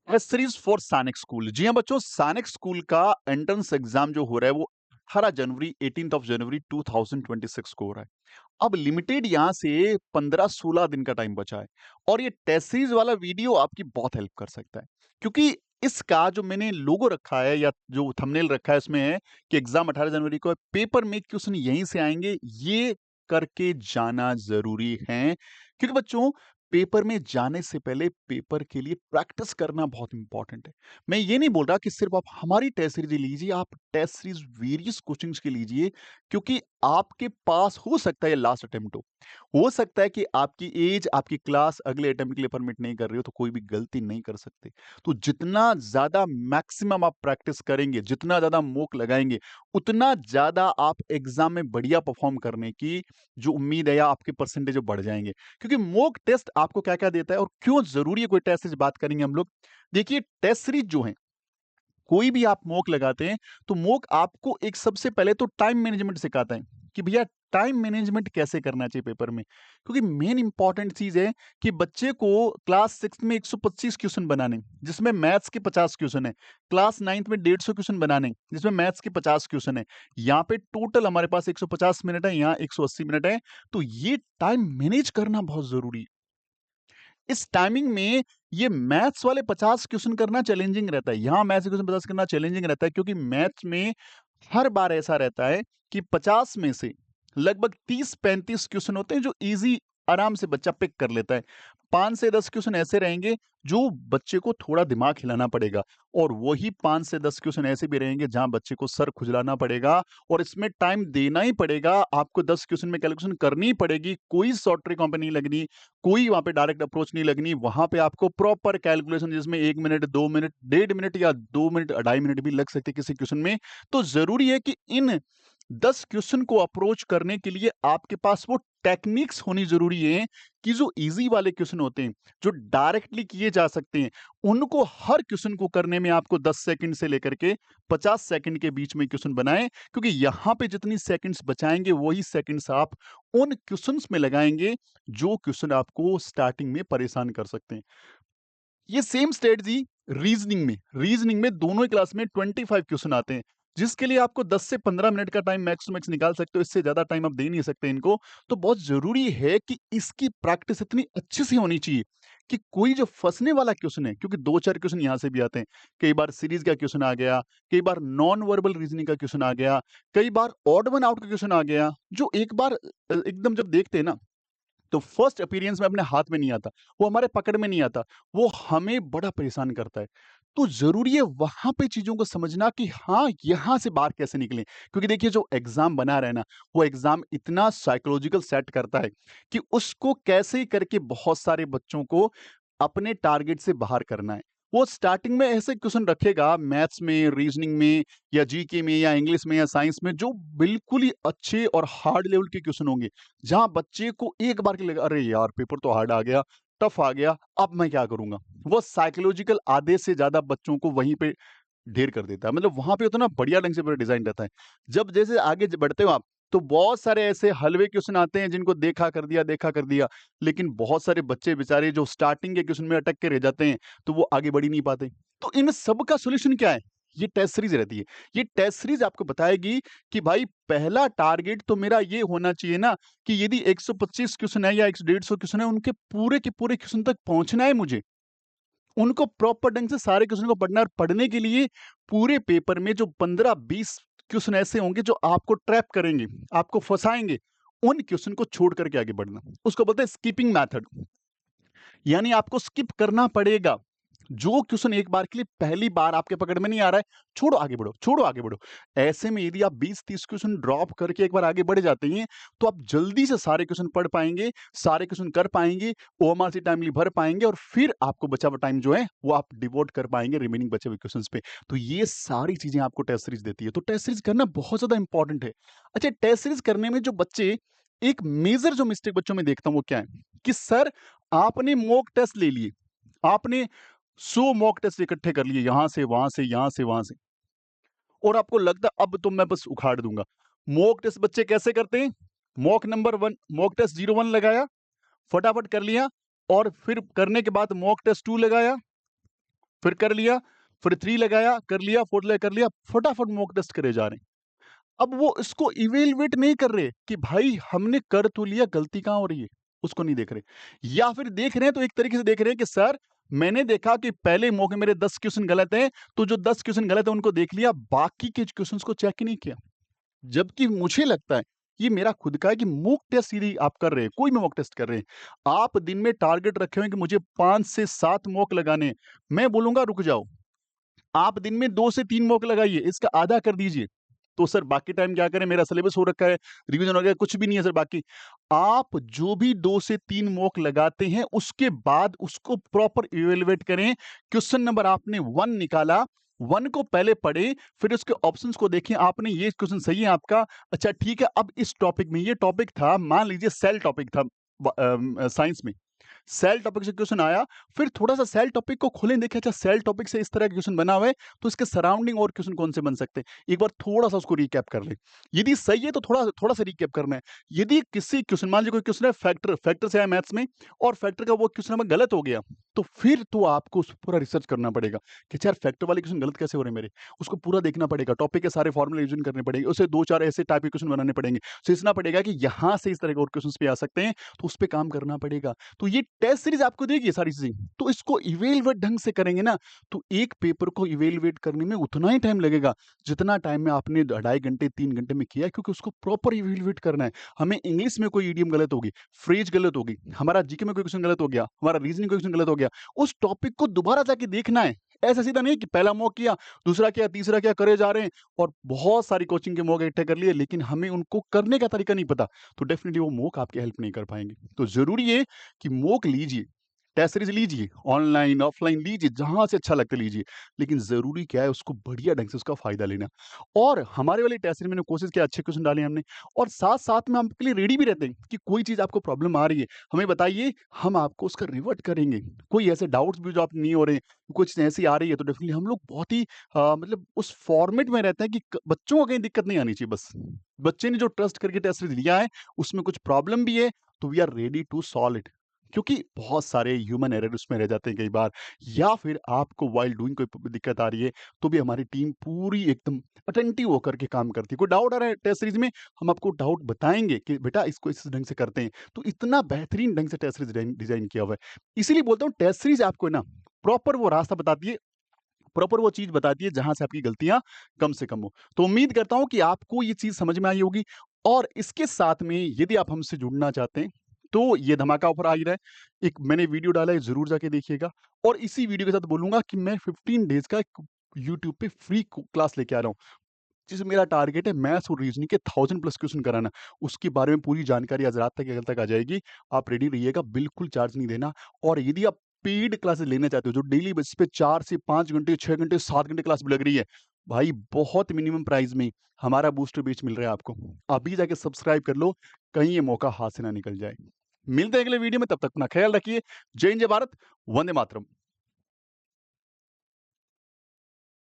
Test series for सैनिक school. जी हाँ बच्चों, सैनिक स्कूल का एंट्रेंस एग्जाम जो हो रहा है वो 18 जनवरी 18 ऑफ जनवरी 2026 को हो रहा है। अब लिमिटेड यहाँ से 15-16 दिन का टाइम बचा है और ये टेस्ट सीरीज वाला वीडियो आपकी बहुत हेल्प कर सकता है, क्योंकि इसका जो मैंने लोगो रखा है या जो थंबनेल रखा है उसमें है कि एग्जाम 18 जनवरी को है, पेपर में क्वेश्चन यहीं से आएंगे, ये करके जाना जरूरी है। क्योंकि बच्चों, पेपर में जाने से पहले पेपर के लिए प्रैक्टिस करना बहुत इंपॉर्टेंट है। मैं ये नहीं बोल रहा कि सिर्फ आप हमारी टेस्ट सीरीज लीजिए, आप टेस्ट सीरीज वेरियस कोचिंग्स के लीजिए, क्योंकि आपके पास हो सकता है लास्ट अटेम्प्ट हो सकता है कि आपकी एज, आपकी क्लास अगले अटेम्प्ट के लिए परमिट नहीं कर रही हो, तो कोई भी गलती नहीं कर सकते। तो जितना ज्यादा मैक्सिमम आप प्रैक्टिस करेंगे, जितना ज्यादा मोक लगाएंगे, उतना ज्यादा आप एग्जाम में बढ़िया परफॉर्म करने की जो उम्मीद है या आपके परसेंटेज बढ़ जाएंगे। क्योंकि मॉक टेस्ट आपको क्या क्या देता है और क्यों जरूरी है कोई टेस्ट सीरीज, बात करेंगे हम लोग। देखिए, टेस्ट सीरीज जो है, कोई भी आप मॉक लगाते हैं तो मॉक आपको एक सबसे पहले तो टाइम मैनेजमेंट सिखाता है कि भैया टाइम मैनेजमेंट कैसे करना चाहिए पेपर में। क्योंकि मेन इंपॉर्टेंट चीज है कि बच्चे को क्लास 6 में 125 क्वेश्चन बनाने, जिसमें मैथ्स के 50 क्वेश्चन है, क्लास 9th में 150 क्वेश्चन बनाने जिसमें मैथ्स के 50 क्वेश्चन है। यहाँ पे टोटल हमारे पास 150 मिनट है, यहाँ 180 मिनट है। तो ये टाइम मैनेज करना बहुत जरूरी है। इस टाइमिंग में ये मैथ्स वाले 50 क्वेश्चन करना चैलेंजिंग रहता है। यहाँ मैथ्स के क्वेश्चन 50 करना चैलेंजिंग रहता है, क्योंकि मैथ्स में हर बार ऐसा रहता है कि 50 में से लगभग 30-35 क्वेश्चन होते हैं जो इजी, आराम से बच्चा पिक कर लेता है। 5 से 10 क्वेश्चन ऐसे रहेंगे जो बच्चे को थोड़ा दिमाग हिलाना पड़ेगा, और वही 5 से 10 क्वेश्चन ऐसे भी रहेंगे जहां बच्चे को सर खुजलाना पड़ेगा और इसमें टाइम देना ही पड़ेगा। आपको 10 क्वेश्चन में कैलकुलेशन करनी ही पड़ेगी, कोई शॉर्ट ट्रिक वहां पे नहीं लगनी, कोई वहां पे डायरेक्ट अप्रोच नहीं लगनी। वहां पे आपको प्रॉपर कैलकुलेशन, जिसमें 1 मिनट, 2 मिनट, 1.5 मिनट या 2 मिनट, 2.5 मिनट भी लग सकते हैं किसी क्वेश्चन में। तो जरूरी है कि इन 10 क्वेश्चन को अप्रोच करने के लिए आपके पास वो टेक्निक्स होनी जरूरी है कि जो इजी वाले क्वेश्चन होते हैं, जो डायरेक्टली किए जा सकते हैं, उनको हर क्वेश्चन को करने में आपको 10 सेकंड से लेकर के 50 सेकंड के बीच में क्वेश्चन बनाएं। क्योंकि यहां पे जितनी सेकंड्स बचाएंगे वही सेकंड्स आप उन क्वेश्चंस में लगाएंगे जो क्वेश्चन आपको स्टार्टिंग में परेशान कर सकते हैं। ये सेम स्ट्रेटजी रीजनिंग में दोनों ही क्लास में 25 क्वेश्चन आते हैं, जिसके लिए आपको 10 से 15 मिनट का टाइम मैक्स टू मैक्स निकाल सकते हो। इससे ज्यादा टाइम आप दे नहीं सकते इनको। तो बहुत जरूरी है कि इसकी प्रैक्टिस इतनी अच्छी सी होनी चाहिए कि कोई जो फंसने वाला क्वेश्चन है, क्योंकि 2-4 क्वेश्चन यहाँ से भी आते हैं, कई बार सीरीज का क्वेश्चन आ गया, कई बार नॉन वर्बल रीजनिंग का क्वेश्चन आ गया, कई बार ऑड वन आउट का क्वेश्चन आ गया, जो एक बार एकदम जब देखते हैं ना, तो फर्स्ट अपीयरेंस में अपने हाथ में नहीं आता, वो हमारे पकड़ में नहीं आता, वो हमें बड़ा परेशान करता है। तो ज़रूरी है वहाँ पे चीज़ों को समझना कि हाँ, यहाँ से बाहर कैसे निकलें। क्योंकि देखिए, जो एग्ज़ाम बना रहा है ना, वो एग्ज़ाम इतना साइकोलॉजिकल सेट करता है कि उसको कैसे करके बहुत सारे बच्चों को अपने टारगेट से बाहर करना है। वो स्टार्टिंग में ऐसे क्वेश्चन रखेगा मैथ्स में, रीज़निंग में या जीके में या इंग्लिश में या साइंस में, जो बिल्कुल ही अच्छे और हार्ड लेवल के क्वेश्चन होंगे। जहाँ बच्चे को एक बार के लिए अरे यार पेपर तो हार्ड आ गया, टफ आ गया, अब मैं क्या करूंगा। वो साइकोलॉजिकल आधे से ज्यादा बच्चों को वहीं पे ढेर कर देता है। मतलब वहां पे उतना बढ़िया ढंग से पूरा डिजाइन रहता है। जब जैसे आगे बढ़ते हो आप, तो बहुत सारे ऐसे हलवे क्वेश्चन आते हैं जिनको देखा कर दिया, लेकिन बहुत सारे बच्चे बेचारे जो स्टार्टिंग के क्वेश्चन में अटक के रह जाते हैं, तो वो आगे बढ़ ही नहीं पाते। तो इन सब का सोल्यूशन क्या है? ये टेस्ट सीरीज रहती है। ये टेस्ट सीरीज आपको बताएगी कि भाई, पहला टारगेट तो मेरा ये होना चाहिए ना कि यदि 125 क्वेश्चन है या 150 क्वेश्चन है, उनके पूरे के पूरे क्वेश्चन तक पहुंचना है मुझे। उनको प्रॉपर ढंग से सारे क्वेश्चन को पढ़ना है, और पढ़ने के लिए पूरे पेपर में जो 15-20 क्वेश्चन ऐसे होंगे जो आपको ट्रैप करेंगे, आपको फंसाएंगे, उन क्वेश्चन को छोड़ करके आगे बढ़ना। उसको बोलते हैं स्किपिंग मेथड। यानी आपको स्किप करना पड़ेगा। जो क्वेश्चन एक बार के लिए पहली बार आपके पकड़ में नहीं आ रहा है, छोड़ो आगे बढ़ो, छोड़ो आगे बढ़ो। ऐसे में यदि आप 20-30 क्वेश्चन ड्रॉप करके एक बार आगे बढ़ जाते हैं, तो आप जल्दी से सारे क्वेश्चन पढ़ पाएंगे, सारे क्वेश्चन कर पाएंगे, ओएमआर टाइमली भर पाएंगे, और फिर आपको बचा हुआ टाइम जो है वो आप डिवोट कर पाएंगे रिमेनिंग बचे हुए क्वेश्चंस पे। तो ये सारी चीजें आपको टेस्ट सीरीज देती है। तो टेस्ट सीरीज करना बहुत ज्यादा इंपॉर्टेंट है। अच्छा, टेस्ट सीरीज करने में जो बच्चे, एक मेजर जो मिस्टेक बच्चों में देखता हूं वो क्या है कि सर, आपने मॉक टेस्ट ले लिए, आपने 100 मॉक टेस्ट इकट्ठे कर लिए, यहां से वहां से, यहां से वहां से, और आपको लगता है अब तो मैं बस उखाड़ दूंगा। मॉक टेस्ट बच्चे कैसे करते हैं? मॉक नंबर 1, मॉक टेस्ट 01 लगाया, फटाफट कर लिया, और फिर करने के बाद मॉक टेस्ट 2 लगाया, फिर कर लिया, फिर 3 लगाया, कर लिया, 4 लगाया, कर लिया, फटाफट मॉक टेस्ट करे जा रहे हैं। अब वो इसको इवैल्यूएट नहीं कर रहे कि भाई हमने कर तो लिया, गलती कहाँ हो रही है? उसको नहीं देख रहे। या फिर देख रहे हैं तो एक तरीके से देख रहे हैं कि सर मैंने देखा कि पहले मौके मेरे 10 क्वेश्चन गलत हैं, तो जो 10 क्वेश्चन गलत है उनको देख लिया, बाकी के क्वेश्चंस को चेक ही नहीं किया। जबकि मुझे लगता है, ये मेरा खुद का है कि मॉक टेस्ट यदि आप कर रहे हैं, कोई भी मॉक टेस्ट कर रहे हैं, आप दिन में टारगेट रखे हुए हैं कि मुझे 5 से 7 मॉक लगाने हैं, मैं बोलूँगा रुक जाओ। आप दिन में 2 से 3 मॉक लगाइए, इसका आधा कर दीजिए। तो सर बाकी टाइम क्या करें? मेरा सिलेबस हो रखा है, रिवीजन वगैरह कुछ भी नहीं है सर बाकी। आप जो भी 2 से 3 मॉक लगाते हैं, उसके बाद उसको प्रॉपर इवैल्यूएट करें। क्वेश्चन नंबर आपने 1 निकाला, 1 को पहले पढ़ें, फिर उसके ऑप्शंस को देखें, आपने ये क्वेश्चन सही है आपका, अच्छा ठीक है, अब इस टॉपिक में ये टॉपिक था, मान लीजिए सेल टॉपिक था साइंस में। सेल टॉपिक से क्वेश्चन आया, फिर थोड़ा-सा सेल टॉपिक को खोलें, देखें अच्छा सेल टॉपिक से इस तरह का क्वेश्चन बना हुआ है, तो इसके सराउंडिंग और क्वेश्चन कौन से बन सकते हैं? एक बार थोड़ा-सा उसको रिकैप कर लें। यदि सही है तो थोड़ा-सा रिकैप करना है। यदि किसी क्वेश्चन मान लीजिए कोई क्वेश्चन है फैक्टर से आया मैथ्स में और फैक्टर का वो क्वेश्चन नंबर गलत हो गया, तो फिर तो आपको उस पूरा रिसर्च करना पड़ेगा कि अच्छा यार फैक्टर वाले क्वेश्चन गलत कैसे हो रहे हैं मेरे? उसको पूरा देखना पड़ेगा, टॉपिक के सारे फॉर्मूले रिवीजन करने पड़ेंगे, उसे 2-4 ऐसे टाइप के क्वेश्चन बनाने पड़ेंगे। सोचना पड़ेगा कि यहाँ से इस तरह के और क्वेश्चंस भी आ सकते हैं, तो उस पे काम करना पड़ेगा। तो ये टेस्ट सीरीज आपको देगी ये सारी चीजें, तो इसको इवेलुएट ढंग से करेंगे ना, तो एक पेपर को इवेलुएट करने में उतना ही टाइम लगेगा जितना टाइम में आपने 2.5 घंटे 3 घंटे में किया है, क्योंकि उसको प्रॉपर इवेलुएट करना है। हमें इंग्लिश में कोई इडियम गलत होगी, फ्रेज गलत होगी, हमारा जीके में कोई क्वेश्चन गलत हो गया, हमारा रीजनिंग कोई क्वेश्चन गलत हो गया, उस टॉपिक को दोबारा जाके देखना है। ऐसा सीधा नहीं कि पहला मॉक किया, दूसरा किया, तीसरा किया, करे जा रहे हैं और बहुत सारी कोचिंग के मॉक इकट्ठे कर लिए, लेकिन हमें उनको करने का तरीका नहीं पता, तो डेफिनेटली वो मॉक आपकी हेल्प नहीं कर पाएंगे। तो जरूरी है कि मॉक लीजिए, टेस्ट सीरीज लीजिए, ऑनलाइन ऑफलाइन लीजिए, जहां से अच्छा लगता है लीजिए, लेकिन जरूरी क्या है उसको बढ़िया ढंग से उसका फायदा लेना। और हमारे वाली टेस्ट सीरीज में कोशिश किया, अच्छे क्वेश्चन डाले हमने, और साथ साथ में हम आपके लिए रेडी भी रहते हैं कि कोई चीज आपको प्रॉब्लम आ रही है हमें बताइए, हम आपको उसका रिवर्ट करेंगे। कोई ऐसे डाउट्स भी जो आप नहीं हो रहे, कुछ ऐसी आ रही है, तो डेफिनेटली हम लोग बहुत ही मतलब उस फॉर्मेट में रहते हैं कि बच्चों को कहीं दिक्कत नहीं आनी चाहिए। बस बच्चे ने जो ट्रस्ट करके टेस्ट सीरीज लिया है, उसमें कुछ प्रॉब्लम भी है, तो we are ready to solve it, क्योंकि बहुत सारे ह्यूमन एरर उसमें रह जाते हैं कई बार, या फिर आपको व्हाइल डूइंग कोई दिक्कत आ रही है, तो भी हमारी टीम पूरी एकदम अटेंटिव होकर के काम करती है। कोई डाउट आ रहा है टेस्ट सीरीज में, हम आपको डाउट बताएंगे कि बेटा इसको इस ढंग से करते हैं। तो इतना बेहतरीन ढंग से टेस्ट सीरीज डिजाइन किया हुआ है। इसीलिए बोलता हूँ टेस्ट सीरीज आपको ना प्रॉपर वो रास्ता बताती है, प्रॉपर वो चीज बताती है जहां से आपकी गलतियां कम से कम हो। तो उम्मीद करता हूं कि आपको ये चीज समझ में आई होगी। और इसके साथ में यदि आप हमसे जुड़ना चाहते हैं, तो ये धमाका ऑफर आ ही रहा है, एक मैंने वीडियो डाला है, जरूर जाके देखिएगा। और इसी वीडियो के साथ बोलूंगा कि मैं 15 डेज का यूट्यूब पे फ्री क्लास लेके आ रहा हूँ, जिसमें मेरा टारगेट है मैथ्स और रीजनिंग के 1000+ क्वेश्चन कराना। उसके बारे में पूरी जानकारी आज रात तक या कल तक आ जाएगी। आप रेडी रहिएगा, बिल्कुल चार्ज नहीं देना। और यदि आप पेड क्लासेस लेना चाहते हो जो डेली बेसिस पे 4 से 5 घंटे, 6 घंटे, 7 घंटे क्लास भी लग रही है, भाई बहुत मिनिमम प्राइस में हमारा बूस्टर बैच मिल रहा है आपको। अभी जाके सब्सक्राइब कर लो, कहीं ये मौका हाथ से ना निकल जाए। मिलते हैं अगले वीडियो में, तब तक अपना ख्याल रखिए। जय हिंद, जय भारत, वंदे मातरम।